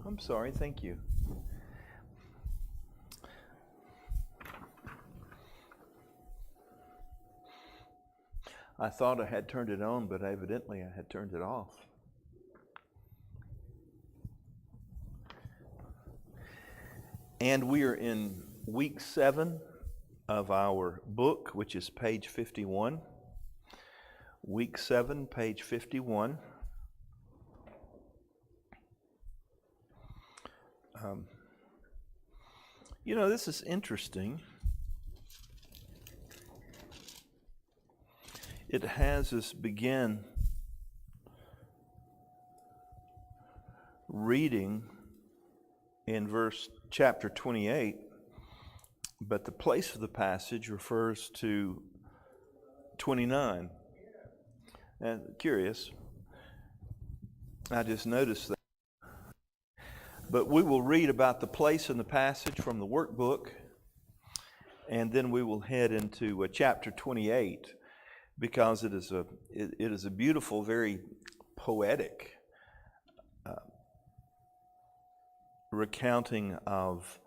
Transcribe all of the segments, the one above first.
I'm sorry. Thank you. I thought I had turned it on, but evidently I had turned it off. And we are in week 7 of our book, which is page 51. Week 7, page 51. This is interesting. It has us begin reading in chapter 28, but the place of the passage refers to 29. And curious, I just noticed that. But we will read about the place in the passage from the workbook, and then we will head into chapter 28, because it is a beautiful, very poetic recounting of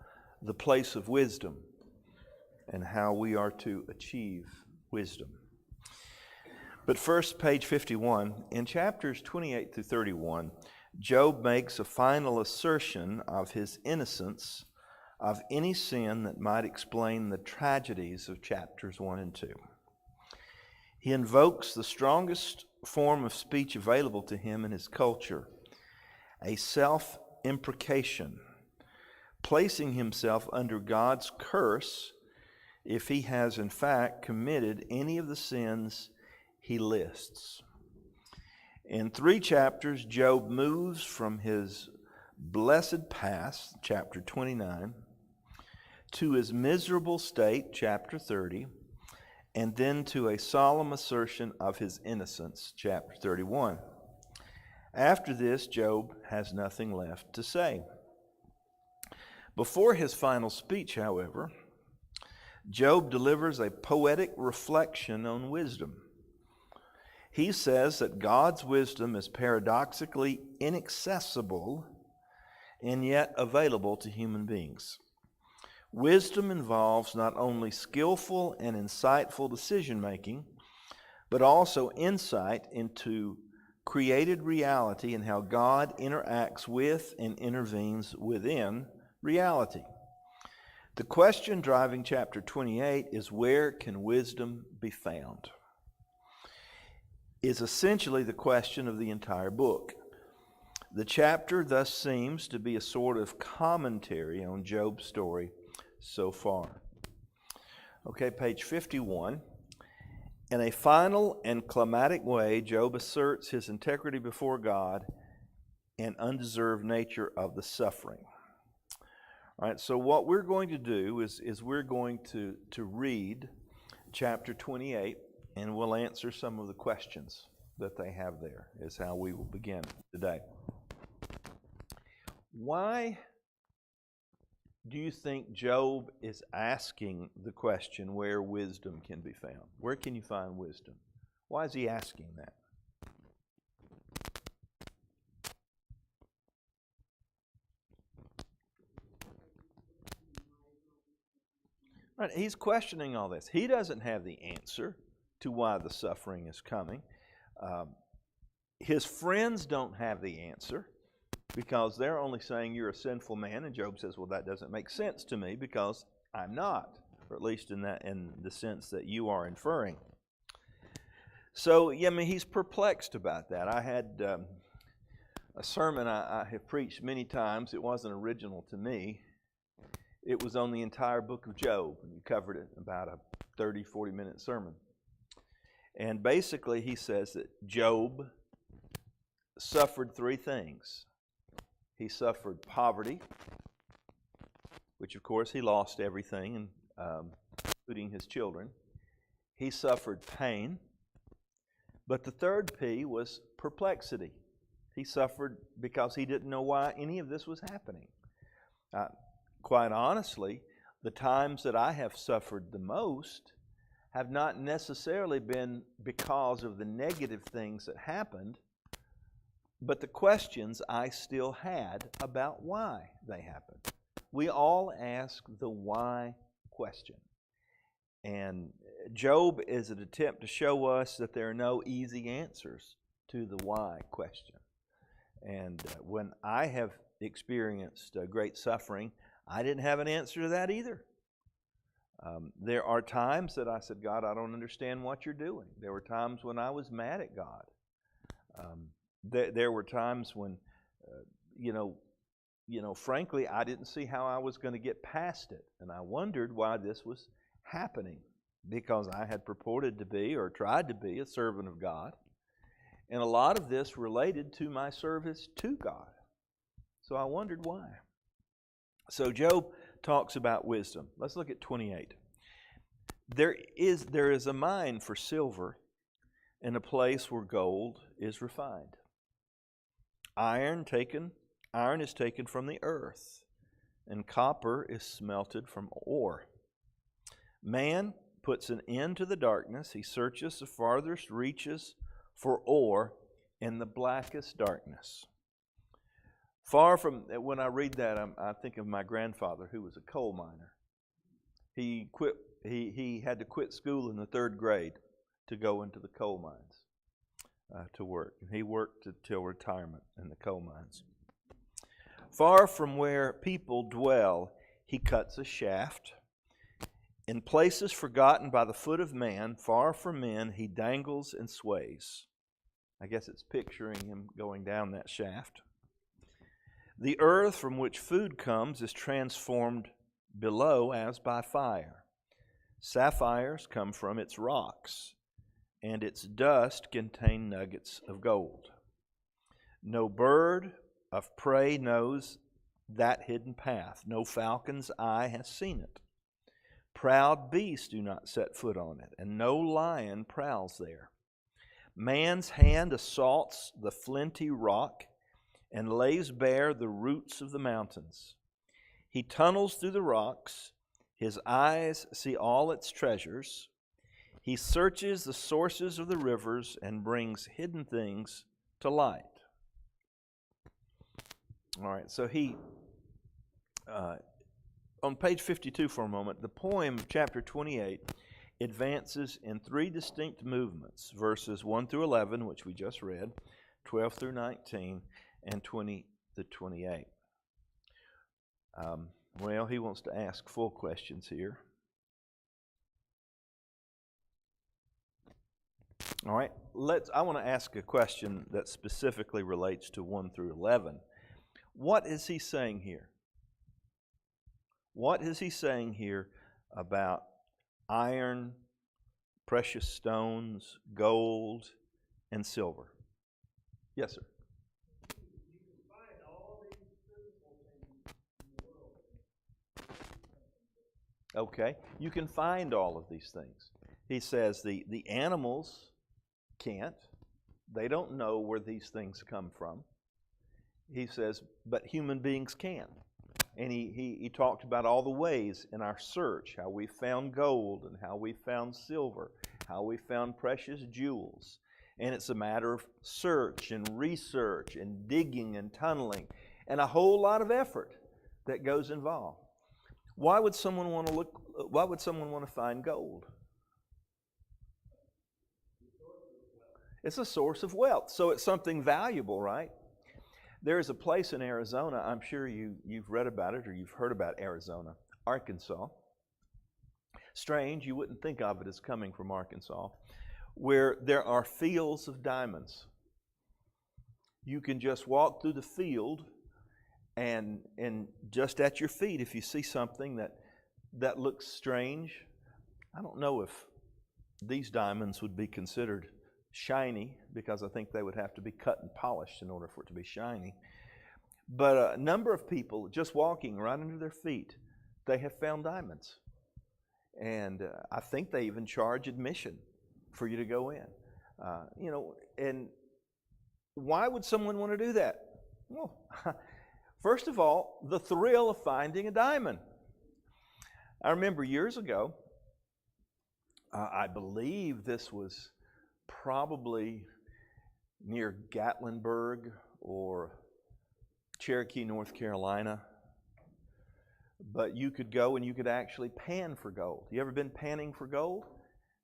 the place of wisdom and how we are to achieve wisdom. But first, page 51, in chapters 28 through 31, Job makes a final assertion of his innocence of any sin that might explain the tragedies of chapters 1 and 2. He invokes the strongest form of speech available to him in his culture, a self-imprecation, placing himself under God's curse if he has in fact committed any of the sins he lists. In 3 chapters, Job moves from his blessed past, chapter 29, to his miserable state, chapter 30, and then to a solemn assertion of his innocence, chapter 31. After this, Job has nothing left to say. Before his final speech, however, Job delivers a poetic reflection on wisdom. He says that God's wisdom is paradoxically inaccessible and yet available to human beings. Wisdom involves not only skillful and insightful decision-making, but also insight into created reality and how God interacts with and intervenes within reality. The question driving chapter 28 is, where can wisdom be found? Is essentially the question of the entire book. The chapter thus seems to be a sort of commentary on Job's story so far. Okay, page 51. In a final and climatic way, Job asserts his integrity before God and undeserved nature of the suffering. All right, so what we're going to do is we're going to read chapter 28, and we'll answer some of the questions that they have there, is how we will begin today. Why do you think Job is asking the question where wisdom can be found? Where can you find wisdom? Why is he asking that? Right, he's questioning all this. He doesn't have the answer to why the suffering is coming. His friends don't have the answer, because they're only saying you're a sinful man, and Job says, well, that doesn't make sense to me because I'm not, or at least in the sense that you are inferring. So, he's perplexed about that. I had a sermon I have preached many times. It wasn't original to me. It was on the entire book of Job, and we covered it in about a 30, 40-minute sermon. And basically, he says that Job suffered 3 things. He suffered poverty, which of course he lost everything, including his children. He suffered pain, but the third P was perplexity. He suffered because he didn't know why any of this was happening. Quite honestly, the times that I have suffered the most have not necessarily been because of the negative things that happened, but the questions I still had about why they happened. We all ask the why question. And Job is an attempt to show us that there are no easy answers to the why question. And when I have experienced great suffering, I didn't have an answer to that either. There are times that I said, God, I don't understand what you're doing. There were times when I was mad at God. There were times when, frankly, I didn't see how I was going to get past it. And I wondered why this was happening, because I had purported to be or tried to be a servant of God. And a lot of this related to my service to God. So I wondered why. So Job talks about wisdom. Let's look at 28. There is a mine for silver and a place where gold is refined. Iron is taken from the earth, and copper is smelted from ore. Man puts an end to the darkness. He searches the farthest reaches for ore in the blackest darkness. Far from, when I read that, I think of my grandfather, who was a coal miner. He had to quit school in the 3rd grade to go into the coal mines to work. He worked until retirement in the coal mines. Far from where people dwell, he cuts a shaft. In places forgotten by the foot of man, far from men, he dangles and sways. I guess it's picturing him going down that shaft. The earth from which food comes is transformed below as by fire. Sapphires come from its rocks, and its dust contain nuggets of gold. No bird of prey knows that hidden path. No falcon's eye has seen it. Proud beasts do not set foot on it, and no lion prowls there. Man's hand assaults the flinty rock and lays bare the roots of the mountains. He tunnels through the rocks. His eyes see all its treasures. He searches the sources of the rivers and brings hidden things to light. All right, so on page 52 for a moment, the poem, chapter 28, advances in 3 distinct movements, verses 1 through 11, which we just read, 12 through 19, and 20 to 28. Well, he wants to ask full questions here. All right, I want to ask a question that specifically relates to 1 through 11. What is he saying here? What is he saying here about iron, precious stones, gold, and silver? Yes, sir. You can find all these physical things in the world. Okay, you can find all of these things. He says the animals can't. They don't know where these things come from. He says, but human beings can. And he talked about all the ways in our search, how we found gold and how we found silver, how we found precious jewels. And it's a matter of search and research and digging and tunneling and a whole lot of effort that goes involved. Why would someone want to find gold? It's a source of wealth. So it's something valuable, right? There is a place in Arizona, I'm sure you've read about it or you've heard about Arizona, Arkansas. Strange, you wouldn't think of it as coming from Arkansas, where there are fields of diamonds. You can just walk through the field and just at your feet, if you see something that looks strange, I don't know if these diamonds would be considered shiny, because I think they would have to be cut and polished in order for it to be shiny. But a number of people just walking right under their feet, they have found diamonds. And I think they even charge admission for you to go in. And why would someone want to do that? Well, first of all, the thrill of finding a diamond. I remember years ago, I believe this was probably near Gatlinburg or Cherokee, North Carolina. But you could go and you could actually pan for gold. You ever been panning for gold?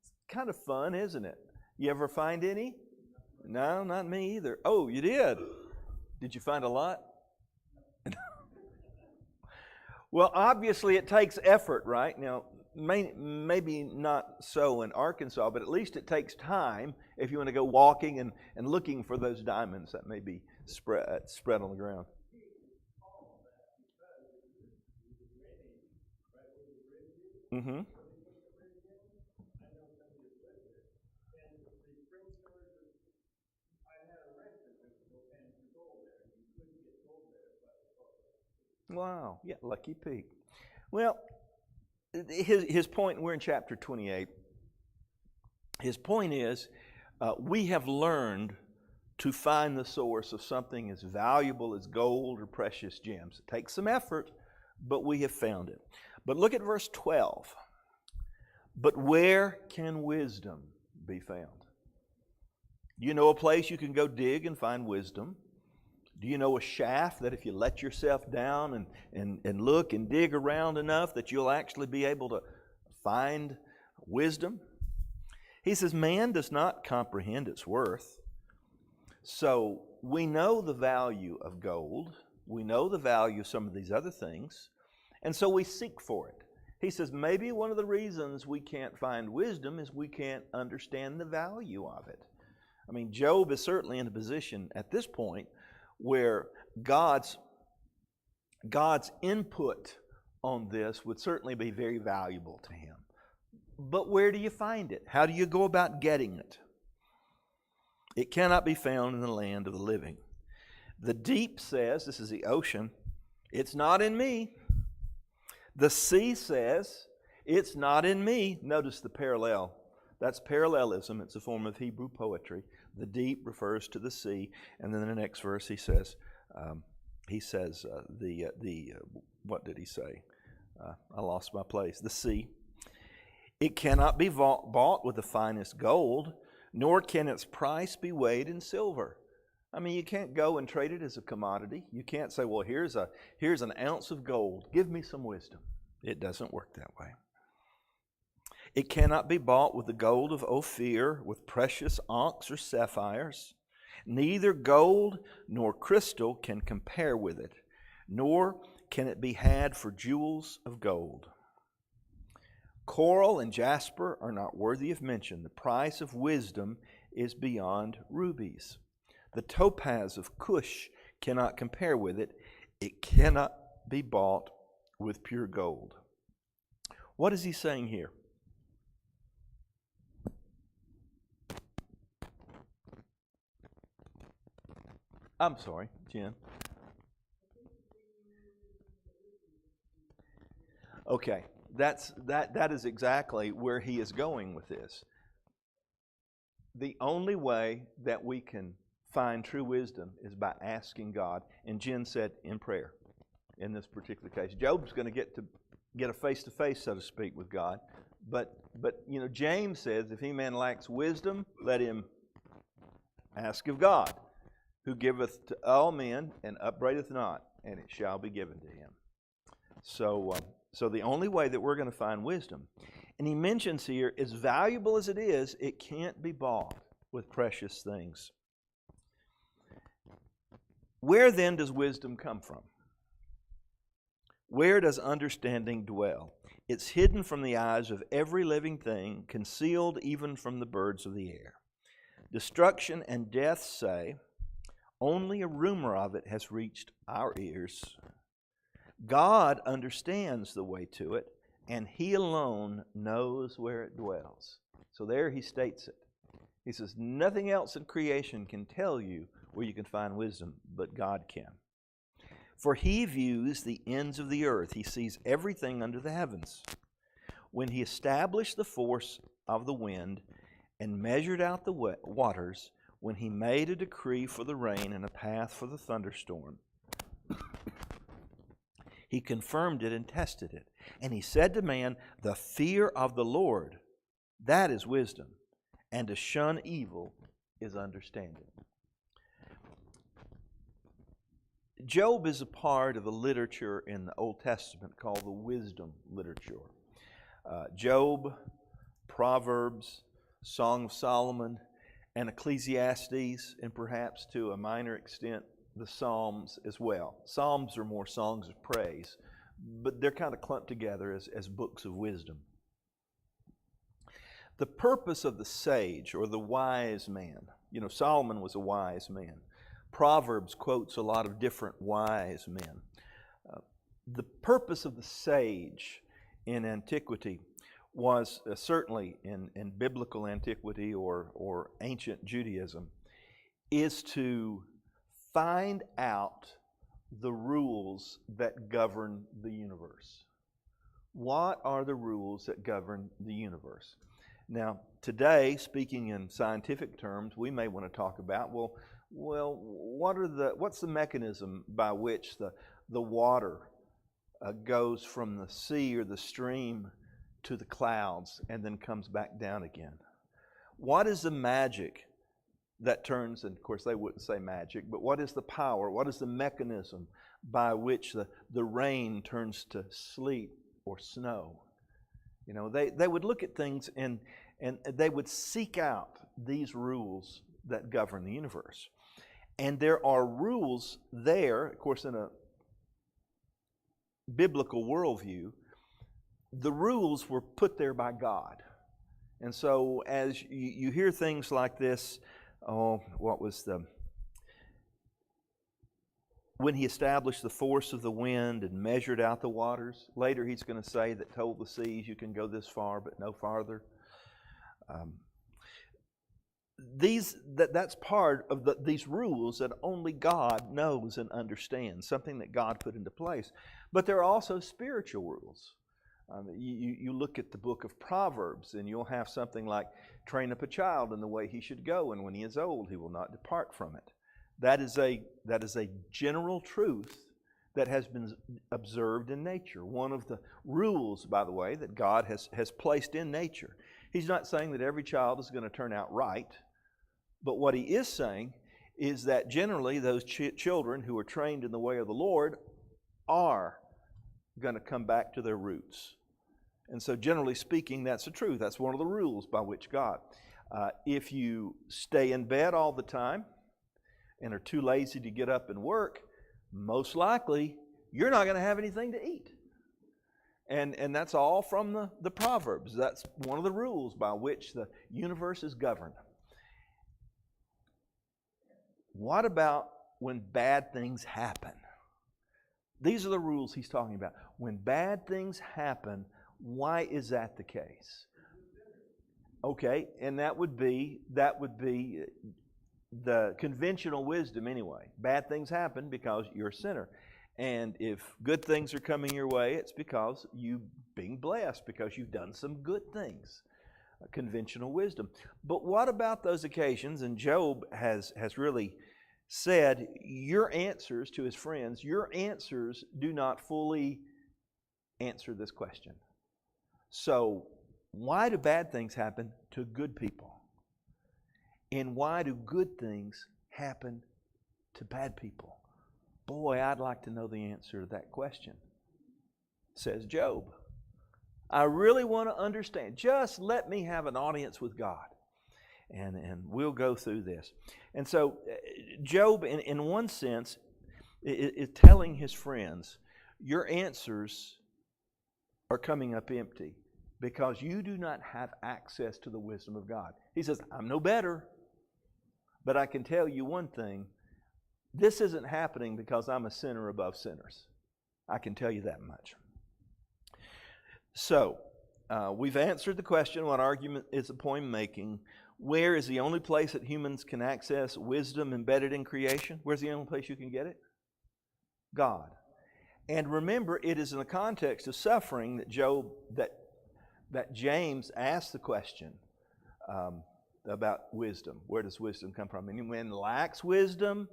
It's kind of fun, isn't it? You ever find any? No, not me either. Oh, you did? Did you find a lot? Well, obviously it takes effort, right? Now, maybe not so in Arkansas, but at least it takes time if you want to go walking and looking for those diamonds that may be spread on the ground. Mm-hmm. Wow. Yeah, Lucky Peak. Well, his point, we're in chapter 28. His point is, we have learned to find the source of something as valuable as gold or precious gems. It takes some effort, but we have found it. But look at verse 12. But where can wisdom be found? Do you know a place you can go dig and find wisdom? Do you know a shaft that if you let yourself down and look and dig around enough that you'll actually be able to find wisdom? He says, man does not comprehend its worth. So we know the value of gold. We know the value of some of these other things. And so we seek for it. He says, maybe one of the reasons we can't find wisdom is we can't understand the value of it. I mean, Job is certainly in a position at this point where God's input on this would certainly be very valuable to him. But where do you find it? How do you go about getting it? It cannot be found in the land of the living. The deep says, this is the ocean, it's not in me. The sea says, it's not in me. Notice the parallel. That's parallelism. It's a form of Hebrew poetry. The deep refers to the sea. And then in the next verse he says, what did he say? I lost my place. The sea. It cannot be bought with the finest gold, nor can its price be weighed in silver. I mean, you can't go and trade it as a commodity. You can't say, well, here's an ounce of gold. Give me some wisdom. It doesn't work that way. It cannot be bought with the gold of Ophir, with precious onyx or sapphires. Neither gold nor crystal can compare with it, nor can it be had for jewels of gold. Coral and jasper are not worthy of mention. The price of wisdom is beyond rubies. The topaz of Cush cannot compare with it. It cannot be bought with pure gold. What is he saying here? I'm sorry, Jen. Okay, that is exactly where he is going with this. The only way that we can find true wisdom is by asking God, and Jen said in prayer in this particular case. Job's going to get a face-to-face, so to speak, with God. But you know, James says, if any man lacks wisdom, let him ask of God, who giveth to all men and upbraideth not, and it shall be given to him. So the only way that we're going to find wisdom, and he mentions here, as valuable as it is, it can't be bought with precious things. Where then does wisdom come from? Where does understanding dwell? It's hidden from the eyes of every living thing, concealed even from the birds of the air. Destruction and death say, only a rumor of it has reached our ears. God understands the way to it, and He alone knows where it dwells. So there he states it. He says, nothing else in creation can tell you where you can find wisdom, but God can. For He views the ends of the earth. He sees everything under the heavens. When He established the force of the wind and measured out the waters, when He made a decree for the rain and a path for the thunderstorm, He confirmed it and tested it. And He said to man, the fear of the Lord, that is wisdom, and to shun evil is understanding. Job is a part of a literature in the Old Testament called the wisdom literature. Job, Proverbs, Song of Solomon, and Ecclesiastes, and perhaps to a minor extent the Psalms as well. Psalms are more songs of praise, but they're kind of clumped together as books of wisdom. The purpose of the sage or the wise man, Solomon was a wise man. Proverbs quotes a lot of different wise men. The purpose of the sage in antiquity was certainly in biblical antiquity or ancient Judaism, is to find out the rules that govern the universe. What are the rules that govern the universe? Now, today, speaking in scientific terms, we may want to talk about, what's the mechanism by which the water goes from the sea or the stream to the clouds and then comes back down again? What is the magic that turns, and of course they wouldn't say magic, but what is the power, what is the mechanism by which the rain turns to sleet or snow? They would look at things and they would seek out these rules that govern the universe. And there are rules there, of course, in a biblical worldview, the rules were put there by God. And so as you hear things like this, when he established the force of the wind and measured out the waters, later he's going to say that told the seas you can go this far but no farther. That's part of these rules that only God knows and understands, something that God put into place. But there are also spiritual rules. You look at the book of Proverbs and you'll have something like, train up a child in the way he should go, and when he is old he will not depart from it. That is a general truth that has been observed in nature. One of the rules, by the way, that God has placed in nature. He's not saying that every child is going to turn out right, but what he is saying is that generally those children who are trained in the way of the Lord are going to come back to their roots. And so generally speaking, that's the truth. That's one of the rules by which God. If you stay in bed all the time and are too lazy to get up and work, most likely you're not going to have anything to eat. And that's all from the Proverbs. That's one of the rules by which the universe is governed. What about when bad things happen? These are the rules he's talking about. When bad things happen, why is that the case? Okay, and that would be the conventional wisdom anyway. Bad things happen because you're a sinner. And if good things are coming your way, it's because you're being blessed, because you've done some good things. Conventional wisdom. But what about those occasions? And Job has really said, your answers to his friends, your answers do not fully answer this question. So, why do bad things happen to good people? And why do good things happen to bad people? Boy, I'd like to know the answer to that question, says Job. I really want to understand. Just let me have an audience with God. And we'll go through this. And so Job, in one sense, is telling his friends, your answers are coming up empty because you do not have access to the wisdom of God. He says, I'm no better, but I can tell you one thing. This isn't happening because I'm a sinner above sinners. I can tell you that much. So, we've answered the question, what argument is the poem making? Where is the only place that humans can access wisdom embedded in creation? Where's the only place you can get it? God. And remember, it is in the context of suffering that James asked the question about wisdom. Where does wisdom come from? And when lacks wisdom,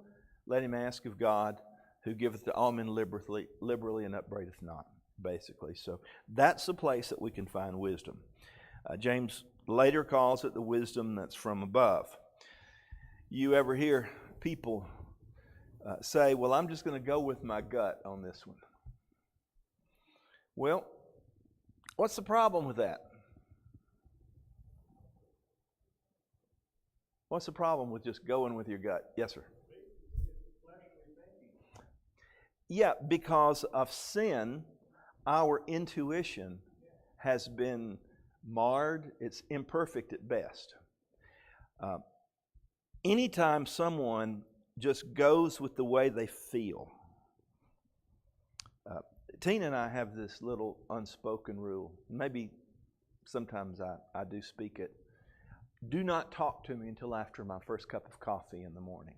let him ask of God, who giveth to all men liberally and upbraideth not, basically. So that's the place that we can find wisdom. James later calls it the wisdom that's from above. You ever hear people say, well, I'm just going to go with my gut on this one. Well, what's the problem with that? What's the problem with just going with your gut? Yes, sir. Yeah, because of sin, our intuition has been marred. It's imperfect at best. Anytime someone just goes with the way they feel. Tina and I have this little unspoken rule. Maybe sometimes I do speak it. Do not talk to me until after my first cup of coffee in the morning.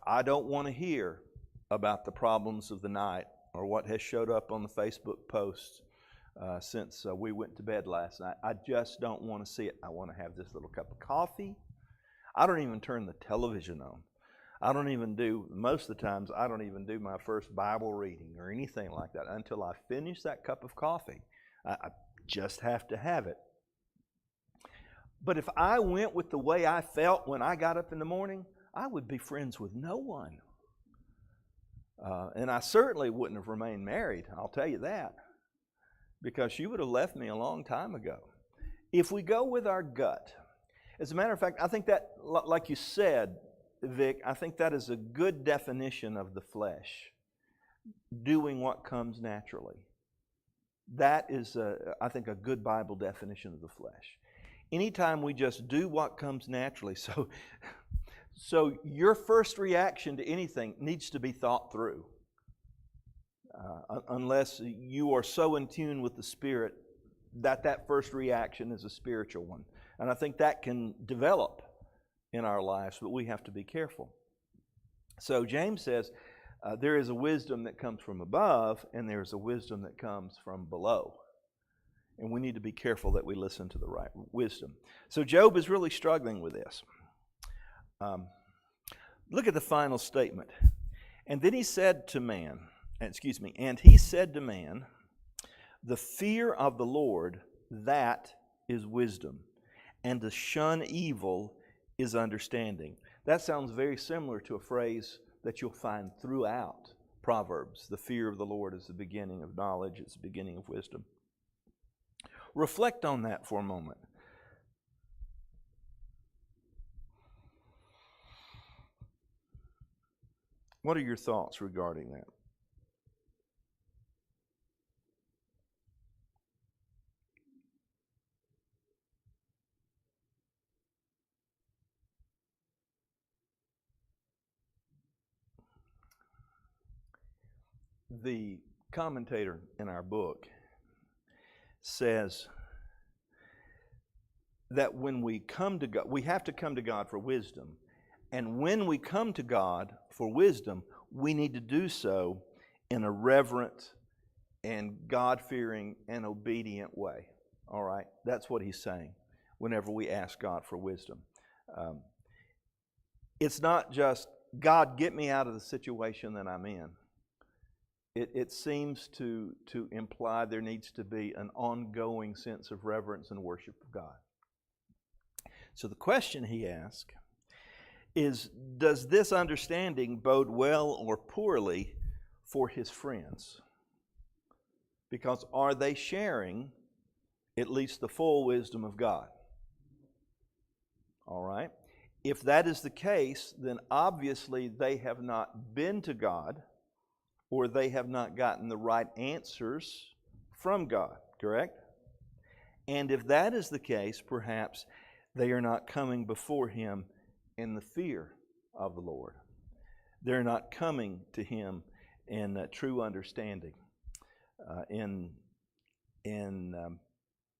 I don't want to hear about the problems of the night or what has showed up on the Facebook posts since we went to bed last night. I just don't want to see it. I want to have this little cup of coffee. I don't even turn the television on. Most of the times, I don't even do my first Bible reading or anything like that until I finish that cup of coffee. I just have to have it. But if I went with the way I felt when I got up in the morning, I would be friends with no one. And I certainly wouldn't have remained married, I'll tell you that, because she would have left me a long time ago. If we go with our gut, as a matter of fact, I think that, like you said, Vic, I think that is a good definition of the flesh, doing what comes naturally. That is, I think, a good Bible definition of the flesh. Anytime we just do what comes naturally, so your first reaction to anything needs to be thought through. Unless you are so in tune with the Spirit that first reaction is a spiritual one. And I think that can develop in our lives, but we have to be careful. So James says there is a wisdom that comes from above, and there is a wisdom that comes from below. And we need to be careful that we listen to the right wisdom. So Job is really struggling with this. Look at the final statement. And then he said to man, and he said to man, the fear of the Lord, that is wisdom, and to shun evil is understanding. That sounds very similar to a phrase that you'll find throughout Proverbs. The fear of the Lord is the beginning of knowledge, it's the beginning of wisdom. Reflect on that for a moment. What are your thoughts regarding that? The commentator in our book says that when we come to God, we have to come to God for wisdom. And when we come to God for wisdom, we need to do so in a reverent and God-fearing and obedient way. All right? That's what he's saying whenever we ask God for wisdom. It's not just, God, get me out of the situation that I'm in. It seems to imply there needs to be an ongoing sense of reverence and worship of God. So the question he asks is, does this understanding bode well or poorly for his friends? Because are they sharing at least the full wisdom of God? All right? If that is the case, then obviously they have not been to God, or they have not gotten the right answers from God, correct? And if that is the case, perhaps they are not coming before Him in the fear of the Lord. They're not coming to Him in true understanding, in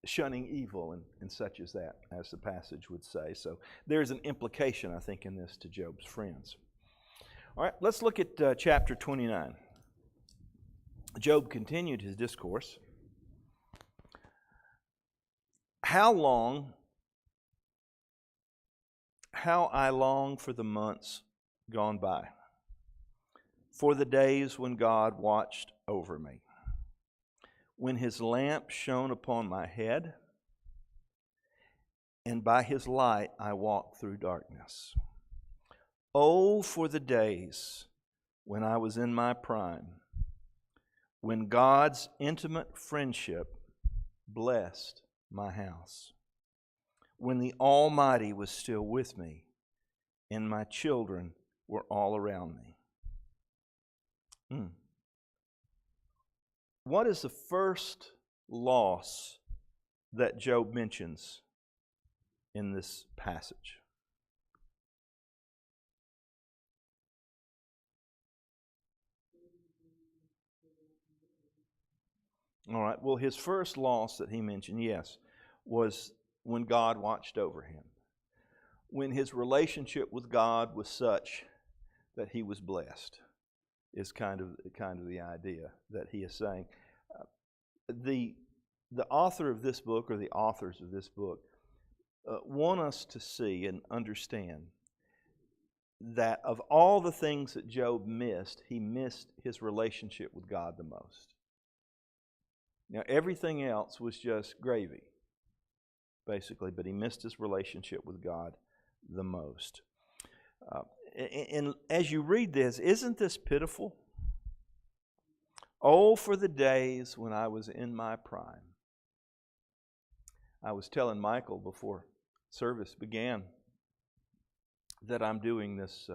shunning evil and such as that, as the passage would say. So there's an implication, I think, in this to Job's friends. All right, let's look at chapter 29. Job continued his discourse. How I long for the months gone by, for the days when God watched over me, when His lamp shone upon my head, and by His light I walked through darkness. Oh, for the days when I was in my prime, when God's intimate friendship blessed my house, when the Almighty was still with me and my children were all around me. What is the first loss that Job mentions in this passage? All right, well, his first loss that he mentioned, yes, was when God watched over him. When his relationship with God was such that he was blessed, is kind of the idea that he is saying. The author of this book, or the authors of this book, want us to see and understand that of all the things that Job missed, he missed his relationship with God the most. Now, everything else was just gravy, basically, but he missed his relationship with God the most. And as you read this, isn't this pitiful? Oh, for the days when I was in my prime. I was telling Michael before service began that I'm doing this,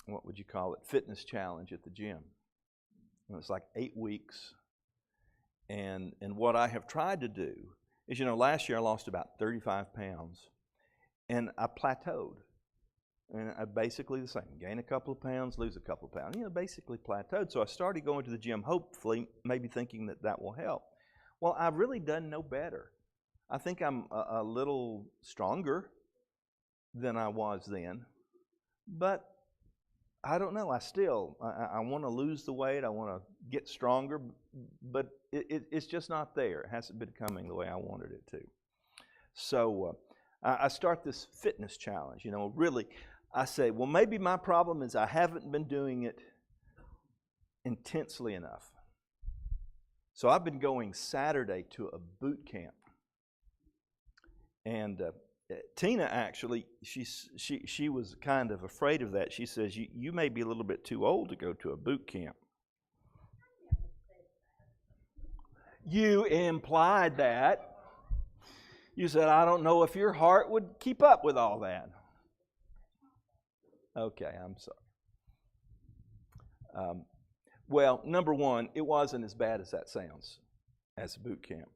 what would you call it, fitness challenge at the gym. And it's like 8 weeks. And what I have tried to do is, last year I lost about 35 pounds. And I plateaued. And I basically the same. Gain a couple of pounds, lose a couple of pounds. Basically plateaued. So I started going to the gym, hopefully, maybe thinking that will help. Well, I've really done no better. I think I'm a little stronger than I was then. But I don't know. I want to lose the weight. I want to get stronger. But it's just not there. It hasn't been coming the way I wanted it to. So I start this fitness challenge. Really, I say, well, maybe my problem is I haven't been doing it intensely enough. So I've been going Saturday to a boot camp. And Tina actually, she was kind of afraid of that. She says, you may be a little bit too old to go to a boot camp. You implied that. You said, I don't know if your heart would keep up with all that. Okay, I'm sorry. Well, number one, it wasn't as bad as that sounds as a boot camp.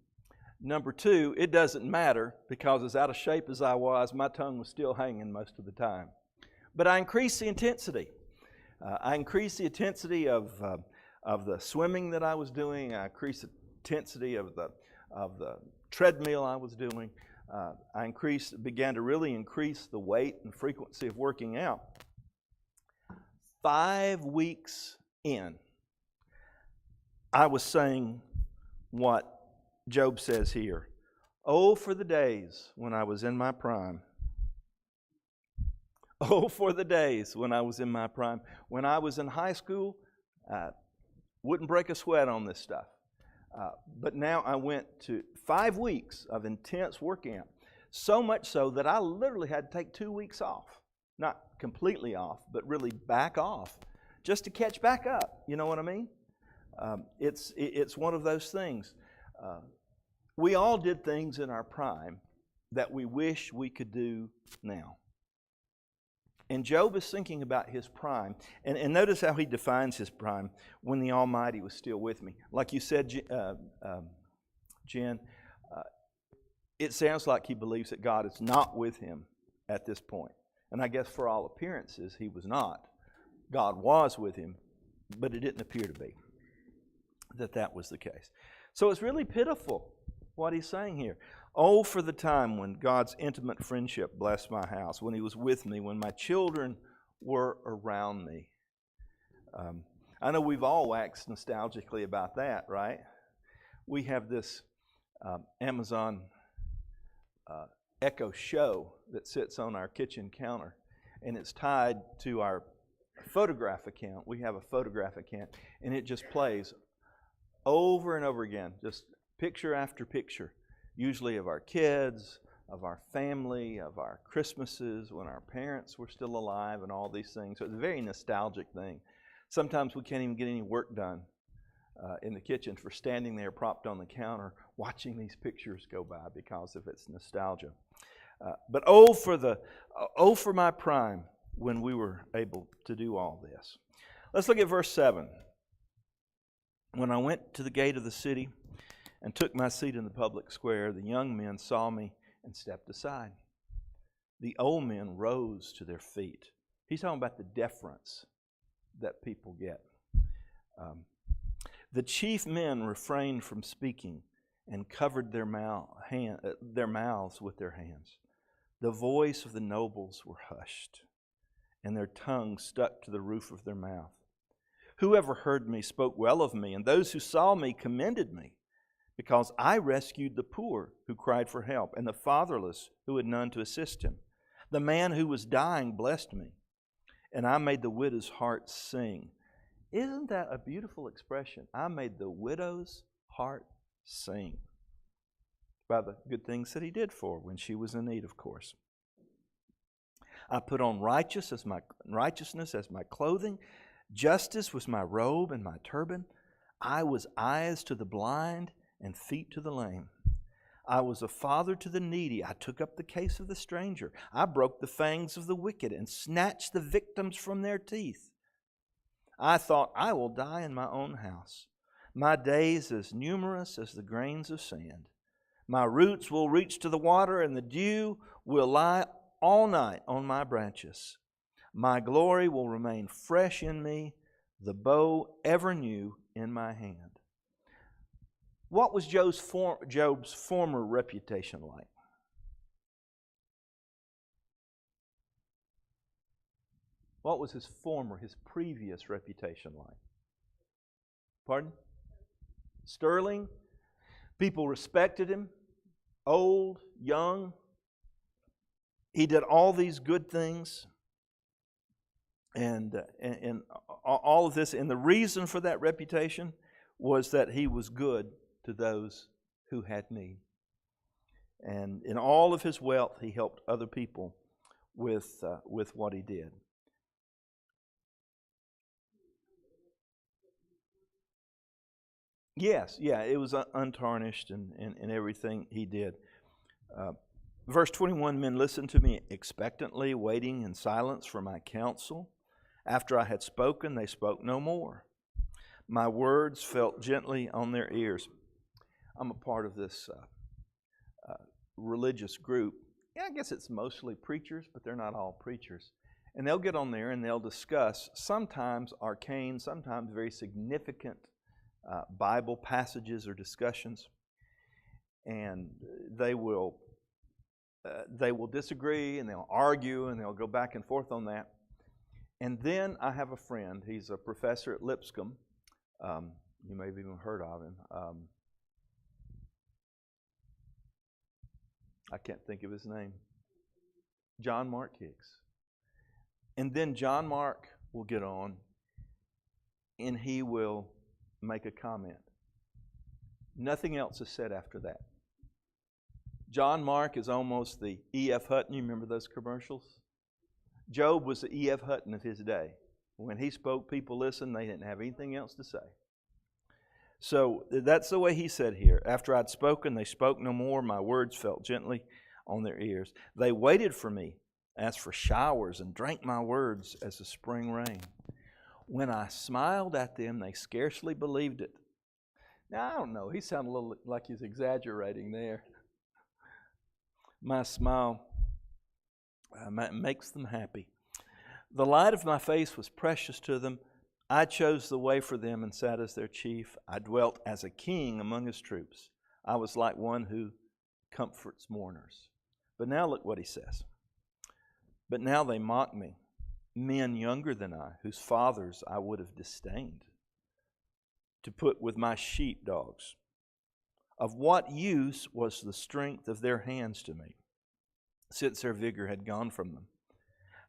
Number two, it doesn't matter because as out of shape as I was, my tongue was still hanging most of the time. But I increased the intensity. I increased the intensity of the swimming that I was doing. I increased the intensity of the treadmill I was doing. I began to really increase the weight and frequency of working out. 5 weeks in, I was saying what Job says here. Oh, for the days when I was in my prime. Oh, for the days when I was in my prime. When I was in high school, wouldn't break a sweat on this stuff. But now I went to 5 weeks of intense working out. So much so that I literally had to take 2 weeks off. Not completely off, but really back off just to catch back up. You know what I mean? It's one of those things. We all did things in our prime that we wish we could do now. And Job is thinking about his prime. And notice how he defines his prime, when the Almighty was still with me. Like you said, Jen, it sounds like he believes that God is not with him at this point. And I guess for all appearances, he was not. God was with him, but it didn't appear to be that was the case. So it's really pitiful what he's saying here. Oh, for the time when God's intimate friendship blessed my house, when he was with me, when my children were around me. I know we've all waxed nostalgically about that, right? We have this Amazon Echo Show that sits on our kitchen counter, and it's tied to our photograph account. We have a photograph account, and it just plays over and over again, just picture after picture, usually of our kids, of our family, of our Christmases when our parents were still alive and all these things. So it's a very nostalgic thing. Sometimes we can't even get any work done in the kitchen for standing there propped on the counter watching these pictures go by because of its nostalgia. But oh for my prime when we were able to do all this. Let's look at verse 7. When I went to the gate of the city and took my seat in the public square, the young men saw me and stepped aside. The old men rose to their feet. He's talking about the deference that people get. The chief men refrained from speaking and covered their mouths with their hands. The voice of the nobles were hushed, and their tongues stuck to the roof of their mouth. Whoever heard me spoke well of me, and those who saw me commended me, because I rescued the poor who cried for help, and the fatherless who had none to assist him. The man who was dying blessed me, and I made the widow's heart sing. Isn't that a beautiful expression? I made the widow's heart sing. By the good things that he did for her when she was in need, of course. I put on righteousness as my clothing. Justice was my robe and my turban. I was eyes to the blind and feet to the lame. I was a father to the needy. I took up the case of the stranger. I broke the fangs of the wicked and snatched the victims from their teeth. I thought, I will die in my own house. My days as numerous as the grains of sand. My roots will reach to the water, and the dew will lie all night on my branches. My glory will remain fresh in me, the bow ever new in my hand. What was Job's former reputation like? What was his previous reputation like? Pardon? Sterling. People respected him. Old, young. He did all these good things. And all of this. And the reason for that reputation was that he was good to those who had need. And in all of his wealth, he helped other people with what he did. Yes, yeah, it was untarnished in everything he did. Verse 21, men listened to me expectantly, waiting in silence for my counsel. After I had spoken, they spoke no more. My words fell gently on their ears. I'm a part of this religious group. Yeah, I guess it's mostly preachers, but they're not all preachers. And they'll get on there and they'll discuss sometimes arcane, sometimes very significant Bible passages or discussions, and they will disagree and they'll argue and they'll go back and forth on that. And then I have a friend. He's a professor at Lipscomb. You may have even heard of him. I can't think of his name. John Mark Hicks. And then John Mark will get on and he will make a comment. Nothing else is said after that. John Mark is almost the E.F. Hutton. You remember those commercials? Job was the E.F. Hutton of his day. When he spoke, people listened. They didn't have anything else to say. So that's the way he said here. After I'd spoken, they spoke no more. My words fell gently on their ears. They waited for me as for showers and drank my words as the spring rain. When I smiled at them, they scarcely believed it. Now, I don't know. He sounded a little like he's exaggerating there. My smile makes them happy. The light of my face was precious to them. I chose the way for them and sat as their chief. I dwelt as a king among his troops. I was like one who comforts mourners. But now look what he says. But now they mock me, men younger than I, whose fathers I would have disdained, to put with my sheepdogs. Of what use was the strength of their hands to me, since their vigor had gone from them?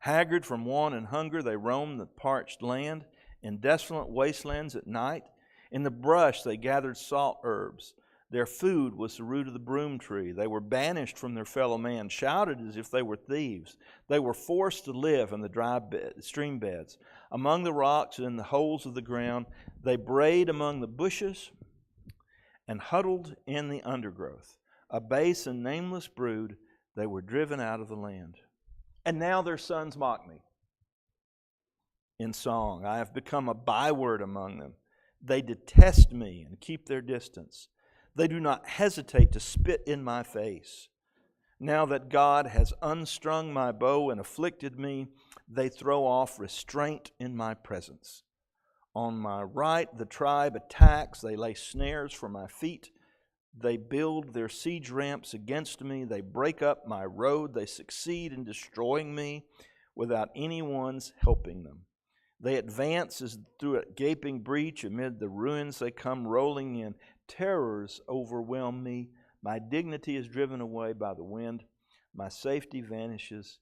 Haggard from want and hunger, they roamed the parched land. In desolate wastelands at night, in the brush they gathered salt herbs. Their food was the root of the broom tree. They were banished from their fellow man, shouted as if they were thieves. They were forced to live in the dry stream beds, among the rocks and in the holes of the ground. They brayed among the bushes and huddled in the undergrowth. A base and nameless brood, they were driven out of the land. And now their sons mock me in song. I have become a byword among them. They detest me and keep their distance. They do not hesitate to spit in my face. Now that God has unstrung my bow and afflicted me, they throw off restraint in my presence. On my right, the tribe attacks. They lay snares for my feet. They build their siege ramps against me. They break up my road. They succeed in destroying me without anyone's helping them. They advance as through a gaping breach. Amid the ruins they come rolling in. Terrors overwhelm me. My dignity is driven away by the wind. My safety vanishes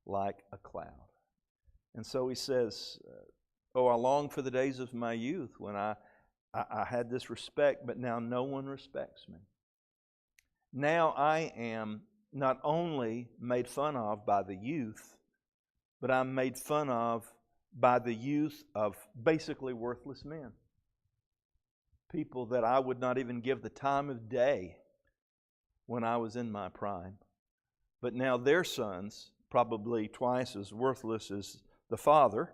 like a cloud. And so he says, oh, I long for the days of my youth when I had this respect, but now no one respects me. Now I am not only made fun of by the youth, but I'm made fun of by the youth of basically worthless men. People that I would not even give the time of day when I was in my prime. But now their sons, probably twice as worthless as the father,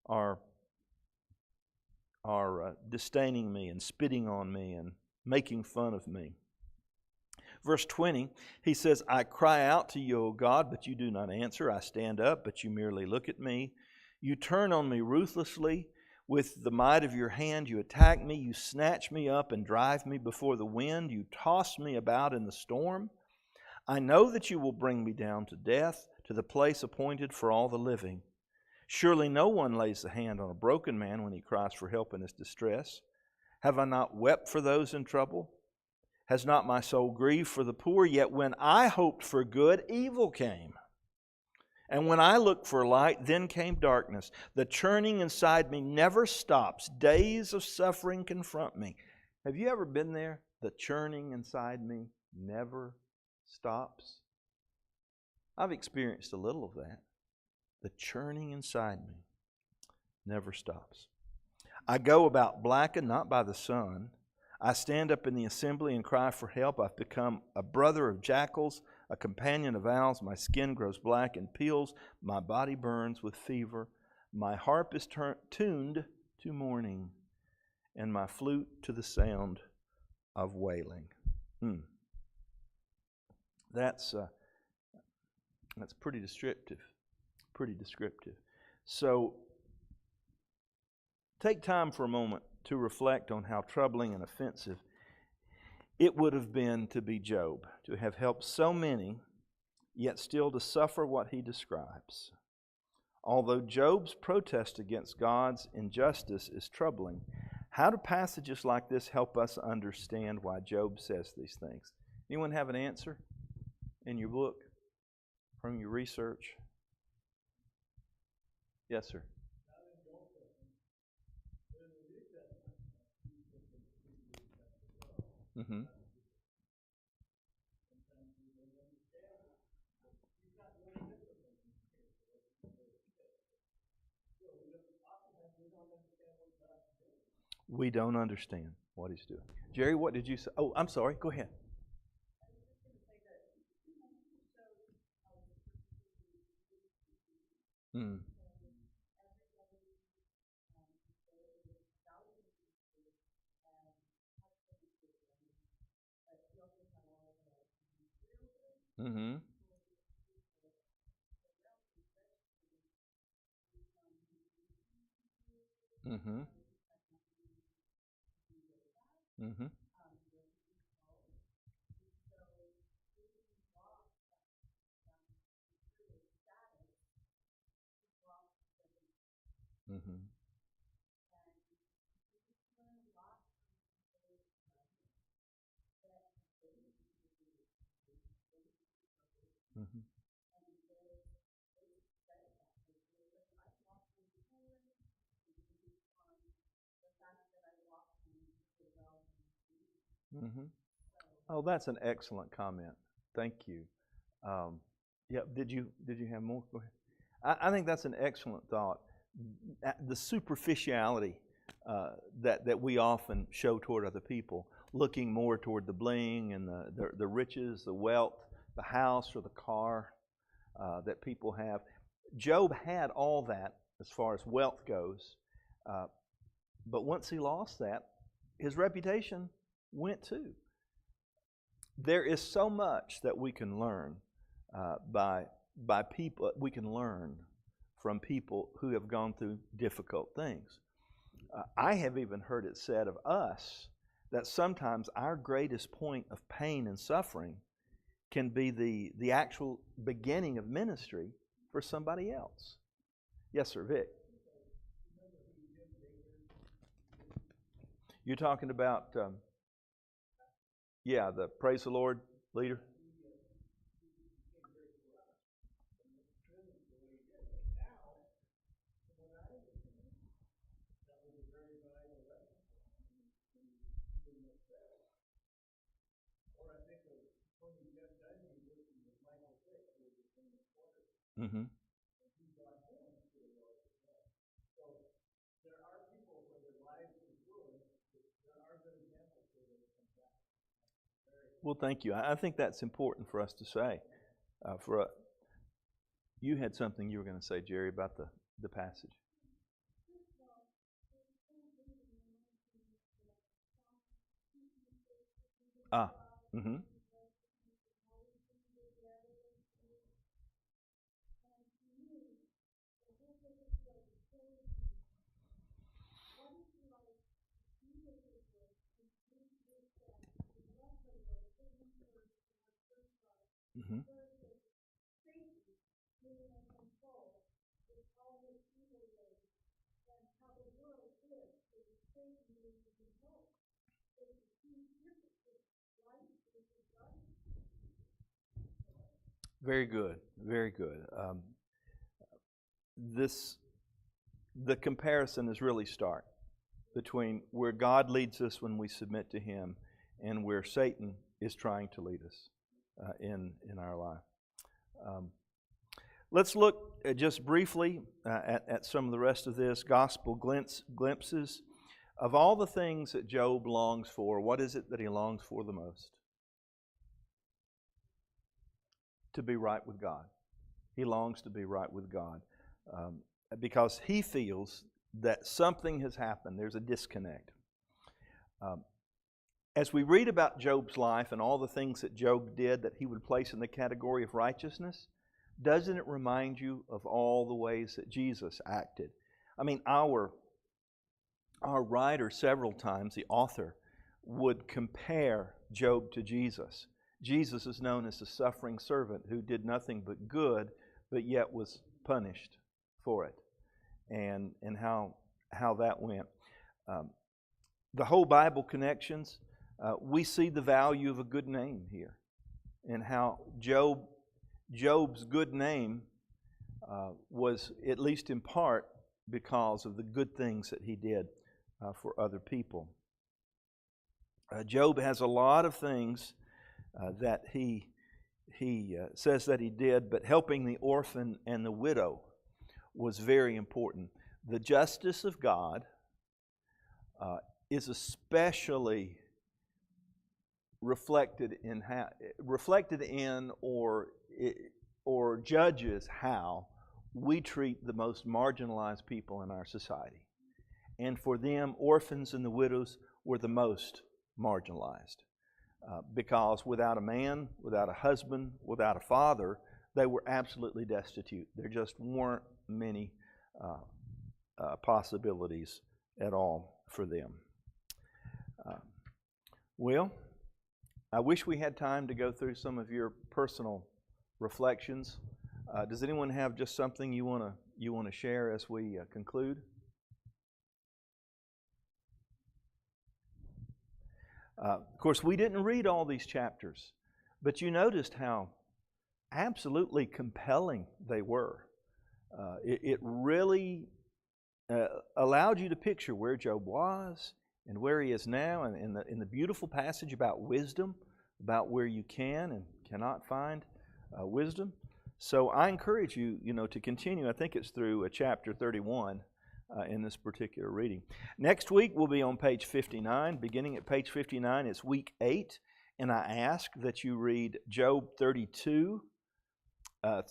are disdaining me and spitting on me and making fun of me. Verse 20, he says, I cry out to you, O God, but you do not answer. I stand up, but you merely look at me. You turn on me ruthlessly. With the might of your hand, you attack me. You snatch me up and drive me before the wind. You toss me about in the storm. I know that you will bring me down to death, to the place appointed for all the living. Surely no one lays the hand on a broken man when he cries for help in his distress. Have I not wept for those in trouble? Has not my soul grieved for the poor? Yet when I hoped for good, evil came. And when I looked for light, then came darkness. The churning inside me never stops. Days of suffering confront me. Have you ever been there? The churning inside me never stops. I've experienced a little of that. The churning inside me never stops. I go about blackened, not by the sun. I stand up in the assembly and cry for help. I've become a brother of jackals, a companion of owls. My skin grows black and peels. My body burns with fever. My harp is tuned to mourning, and my flute to the sound of wailing. That's pretty descriptive. Pretty descriptive. So, take time for a moment to reflect on how troubling and offensive it would have been to be Job, to have helped so many, yet still to suffer what he describes. Although Job's protest against God's injustice is troubling, how do passages like this help us understand why Job says these things? Anyone have an answer in your book, from your research? Yes, sir. Mm-hmm. We don't understand what he's doing. Jerry, what did you say? Oh, I'm sorry. Go ahead. Mm. Mm-hmm. Mm-hmm. Mm-hmm. Mm-hmm. Mm-hmm. Hmm. Oh, that's an excellent comment. Thank you. Um, yeah, did you have more? Go ahead. I think that's an excellent thought. The superficiality that we often show toward other people, looking more toward the bling and the riches, the wealth, the house or the car that people have. Job had all that as far as wealth goes, uh, but once he lost that, his reputation went too. There is so much that we can learn by people. We can learn from people who have gone through difficult things. I have even heard it said of us that sometimes our greatest point of pain and suffering can be the actual beginning of ministry for somebody else. Yes, sir, Vic. You're talking about, yeah, the Praise the Lord leader. Mm-hmm. Well, thank you. I think that's important for us to say. For you had something you were going to say, Jerry, about the passage. Ah. Mm-hmm. Mm-hmm. Very good. Very good. This the comparison is really stark between where God leads us when we submit to Him and where Satan is trying to lead us in our life. Um, let's look just briefly at some of the rest of this gospel glimpses of all the things that Job longs for. What is it that he longs for the most? To be right with God. He longs to be right with God because he feels that something has happened. There's a disconnect. Um, as we read about Job's life and all the things that Job did that he would place in the category of righteousness, doesn't it remind you of all the ways that Jesus acted? I mean, our writer several times, the author, would compare Job to Jesus. Jesus is known as the suffering servant who did nothing but good, but yet was punished for it, and how that went. The whole Bible connections, we see the value of a good name here, and how Job's good name was, at least in part, because of the good things that he did for other people. Job has a lot of things that he says that he did, but helping the orphan and the widow was very important. The justice of God is especially reflected in or judges how we treat the most marginalized people in our society. And for them, orphans and the widows were the most marginalized. Because without a man, without a husband, without a father, they were absolutely destitute. There just weren't many possibilities at all for them. Well, I wish we had time to go through some of your personal reflections. Does anyone have just something you want to share as we conclude? Of course, we didn't read all these chapters, but you noticed how absolutely compelling they were. It really allowed you to picture where Job was and where he is now, and in the beautiful passage about wisdom, about where you can and cannot find wisdom. So I encourage you, to continue. I think it's through chapter 31 in this particular reading. Next week we'll be on page 59. Beginning at page 59, it's week 8, and I ask that you read Job 32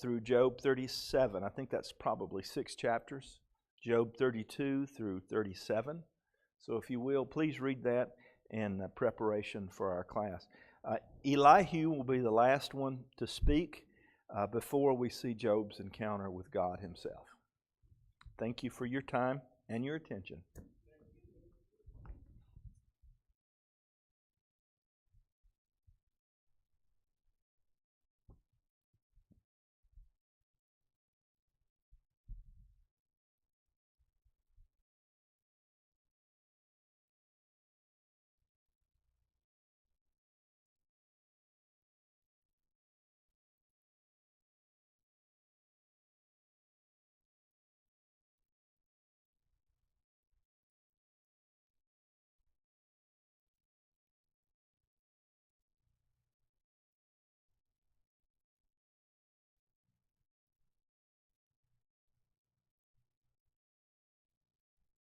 through Job 37. I think that's probably 6 chapters. Job 32 through 37. So if you will, please read that in preparation for our class. Elihu will be the last one to speak before we see Job's encounter with God himself. Thank you for your time and your attention.